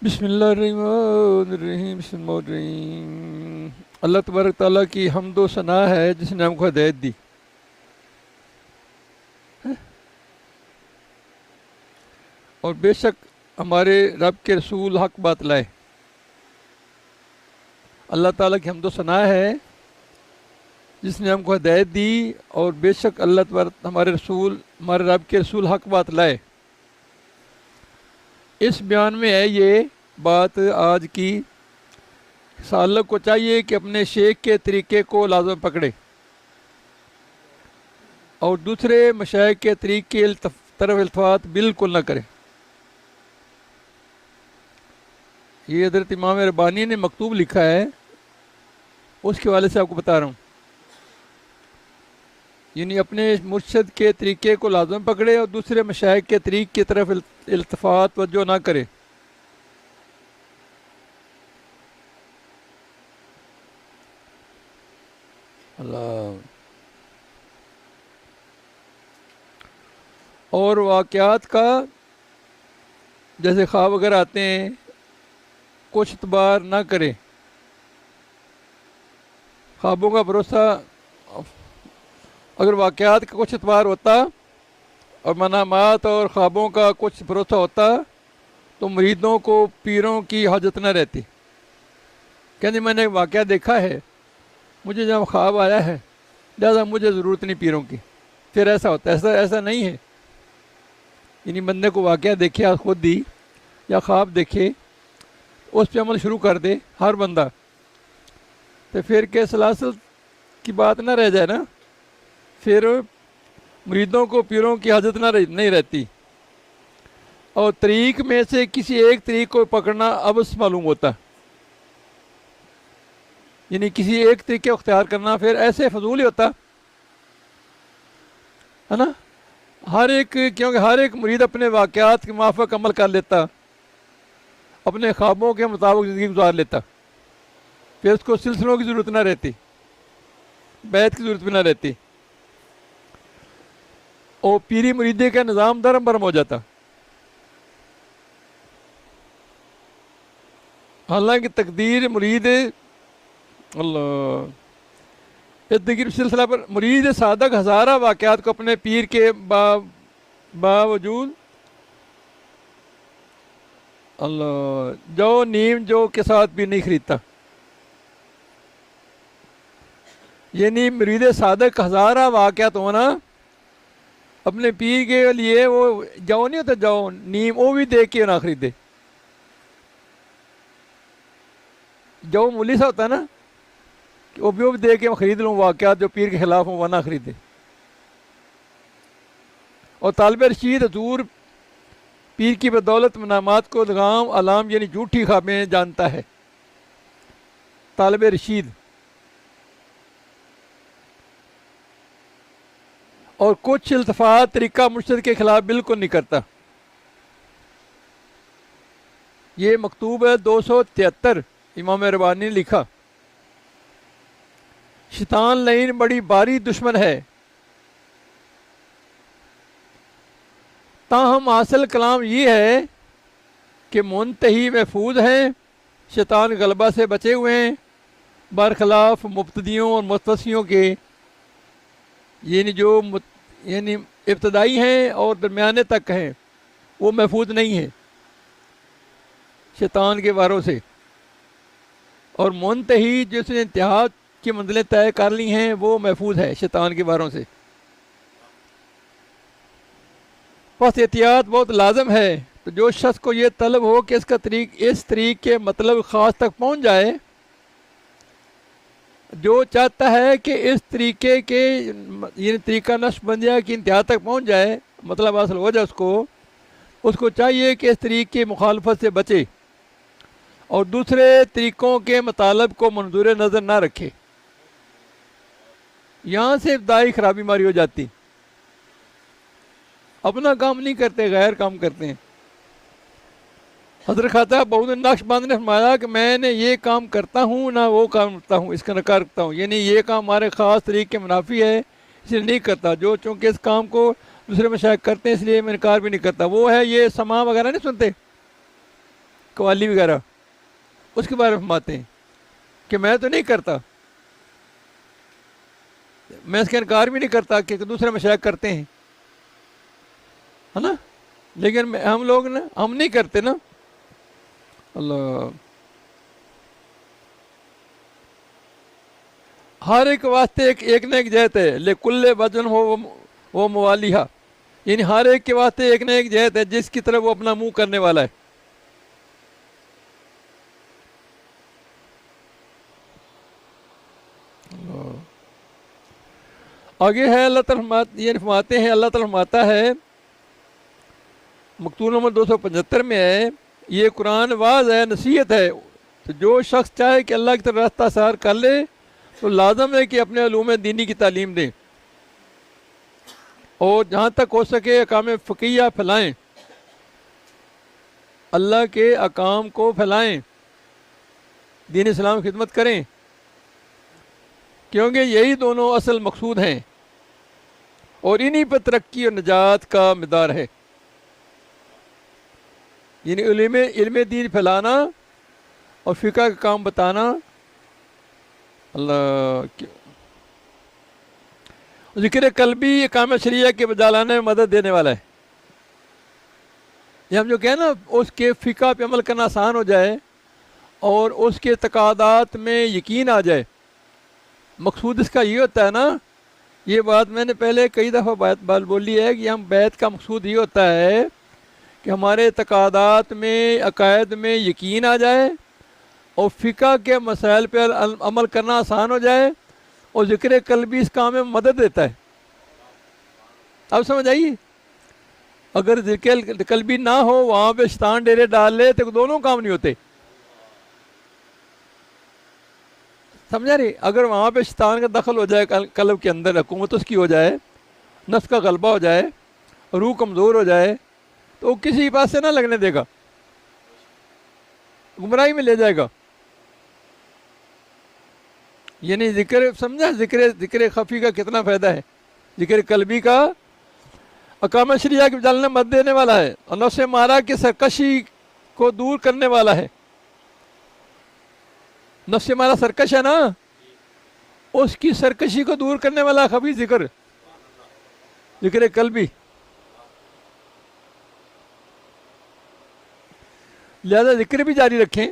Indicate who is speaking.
Speaker 1: بسم اللہ الرحمن الرحیم بسم اللہ الرحیم۔ اللہ تبارک تعالیٰ کی حمد و ثنا ہے جس نے ہم کو ہدایت دی، اور بے شک ہمارے رب کے رسول حق بات لائے۔ اللہ تعالیٰ کی حمد و ثنا ہے جس نے ہم کو ہدایت دی، اور بے شک اللہ تبارک ہمارے رب کے رسول حق بات لائے۔ اس بیان میں ہے یہ بات آج کی، سالک کو چاہیے کہ اپنے شیخ کے طریقے کو لازم پکڑے اور دوسرے مشائخ کے طریقے طرف التفات بالکل نہ کرے۔ یہ حضرت امام ربانی نے مکتوب لکھا ہے، اس کے حوالے سے آپ کو بتا رہا ہوں۔ یعنی اپنے مرشد کے طریقے کو لازم پکڑے اور دوسرے مشائخ کے طریق کی طرف التفات توجہ نہ کرے۔ اللہ۔ اور واقعات کا جیسے خواب وغیرہ آتے ہیں کچھ اعتبار نہ کرے۔ خوابوں کا بھروسہ، اگر واقعات کا کچھ اعتبار ہوتا اور منامات اور خوابوں کا کچھ بھروسہ ہوتا تو مریدوں کو پیروں کی حاجت نہ رہتی۔ کہنے میں نے واقعہ دیکھا ہے، مجھے جب خواب آیا ہے لہذا مجھے ضرورت نہیں پیروں کی، پھر ایسا ہوتا ہے۔ ایسا نہیں ہے۔ یعنی بندے کو واقعہ دیکھے خود ہی یا خواب دیکھے اس پہ عمل شروع کر دے ہر بندہ، تو پھر کہ سلاسل کی بات نہ رہ جائے نا، پھر مریدوں کو پیروں کی حاجت نہیں رہتی، اور طریق میں سے کسی ایک طریق کو پکڑنا ابس معلوم ہوتا۔ یعنی کسی ایک طریقے کو اختیار کرنا پھر ایسے فضول ہی ہوتا ہے نا۔ کیونکہ ہر ایک مرید اپنے واقعات کے موافق عمل کر لیتا، اپنے خوابوں کے مطابق زندگی گزار لیتا، پھر اس کو سلسلوں کی ضرورت نہ رہتی، بیعت کی ضرورت بھی نہ رہتی، اور پیری مریدی کا نظام درم برم ہو جاتا۔ حالانکہ تقدیر مرید اللہ اس دیگر سلسلہ پر مرید صادق ہزارہ واقعات کو اپنے پیر کے باوجود اللہ جو نیم جو کے ساتھ بھی نہیں خریدتا۔ یعنی مرید صادق ہزارہ واقعات ہونا اپنے پیر کے لیے، وہ جاؤ نہیں ہوتا، جاؤ نیم وہ بھی دے کے نہ خریدے۔ جو ملی سا ہوتا ہے نا کہ وہ بھی دے کے میں خرید لوں، واقعات جو پیر کے خلاف ہوں وہ نہ خریدے۔ اور طالب رشید حضور پیر کی بدولت منامات کو لگام علام یعنی جھوٹی خوابیں جانتا ہے۔ طالب رشید اور کچھ التفات طریقہ مرشد کے خلاف بالکل نہیں کرتا۔ یہ مکتوب ہے 273، امام ربانی نے لکھا۔ شیطان لعین بڑی باری دشمن ہے، تاہم حاصل کلام یہ ہے کہ منتہی محفوظ ہیں، شیطان غلبہ سے بچے ہوئے ہیں، برخلاف مبتدیوں اور مستثنیوں کے۔ یعنی ابتدائی ہیں اور درمیانے تک ہیں، وہ محفوظ نہیں ہیں شیطان کے واروں سے، اور منتہی جس نے انتہا کی منزلیں طے کر لی ہیں وہ محفوظ ہے شیطان کے واروں سے۔ بس احتیاط بہت لازم ہے۔ تو جو شخص کو یہ طلب ہو کہ اس طریق کے مطلب خاص تک پہنچ جائے، جو چاہتا ہے کہ اس طریقے کے یعنی طریقہ نقش بندیہ کی انتہا تک پہنچ جائے، مطلب حاصل ہو جائے، اس کو چاہیے کہ اس طریق کی مخالفت سے بچے اور دوسرے طریقوں کے مطالب کو منظور نظر نہ رکھے۔ یہاں سے ابتدائی خرابی ماری ہو جاتی، اپنا کام نہیں کرتے، غیر کام کرتے ہیں۔ حضرت خواجہ بہودین نقش بند نے فرمایا کہ میں نے یہ کام کرتا ہوں نہ وہ کام کرتا ہوں، اس کا انکار کرتا ہوں۔ یعنی یہ کام ہمارے خاص طریقے کے منافی ہے، اس لیے نہیں کرتا۔ چونکہ اس کام کو دوسرے مشائخ کرتے ہیں اس لیے میں انکار بھی نہیں کرتا۔ وہ ہے یہ سماع وغیرہ نہیں سنتے، قوالی وغیرہ، اس کے بارے میں فرماتے ہیں کہ میں تو نہیں کرتا، میں اس کا انکار بھی نہیں کرتا کہ دوسرے مشائخ کرتے ہیں، ہے نا، لیکن ہم لوگ نا ہم نہیں کرتے نا. اللہ، ہر ایک واسطے ایک نہ ایک جہت ہے، لکل وجن ہو وہ موالیہ، یعنی ہر ایک کے واسطے ایک نہ ایک جہت ہے جس کی طرف وہ اپنا منہ کرنے والا ہے. آگے ہے اللہ تعالیٰ یہ فرماتے ہیں، اللہ تعالیٰ فرماتا ہے مکتوب نمبر 275 میں ہے، یہ قرآن واعظ ہے، نصیحت ہے، تو جو شخص چاہے کہ اللہ کی طرف راستہ سار کر لے تو لازم ہے کہ اپنے علوم دینی کی تعلیم دیں اور جہاں تک ہو سکے احکام فقیہ پھیلائیں، اللہ کے احکام کو پھیلائیں، دین اسلام کی خدمت کریں، کیونکہ یہی دونوں اصل مقصود ہیں اور انہی پر ترقی اور نجات کا مدار ہے. یعنی علم دین پھیلانا اور فقہ کا کام بتانا. اللہ، ذکر قلبی احکام شریعہ کے بجا لانے میں مدد دینے والا ہے. یہ ہم جو کہیں نا اس کے فقہ پہ عمل کرنا آسان ہو جائے اور اس کے اعتقادات میں یقین آ جائے، مقصود اس کا یہ ہوتا ہے نا. یہ بات میں نے پہلے کئی دفعہ بات بولی ہے کہ ہم بیعت کا مقصود یہ ہوتا ہے کہ ہمارے اعتقادات میں، عقائد میں یقین آ جائے اور فقہ کے مسائل پہ عمل کرنا آسان ہو جائے، اور ذکر قلبی اس کام میں مدد دیتا ہے. اب سمجھ آئیے، اگر ذکر قلبی نہ ہو، وہاں پہ شیطان ڈیرے ڈال لے تو دونوں کام نہیں ہوتے. سمجھا رہی؟ اگر وہاں پہ شیطان کا دخل ہو جائے قلب کے اندر، حکومت اس کی ہو جائے، نفس کا غلبہ ہو جائے، روح کمزور ہو جائے، تو وہ کسی پاس سے نہ لگنے دے گا، گمراہی میں لے جائے گا. یعنی ذکر، سمجھا، ذکر خفی کا کتنا فائدہ ہے. ذکر قلبی کا احکام شریعہ کی جلنے مت دینے والا ہے اور نفس مارا کی سرکشی کو دور کرنے والا ہے. نفس مارا سرکش ہے نا، اس کی سرکشی کو دور کرنے والا خفی ذکر قلبی. لہذا ذکر بھی جاری رکھیں.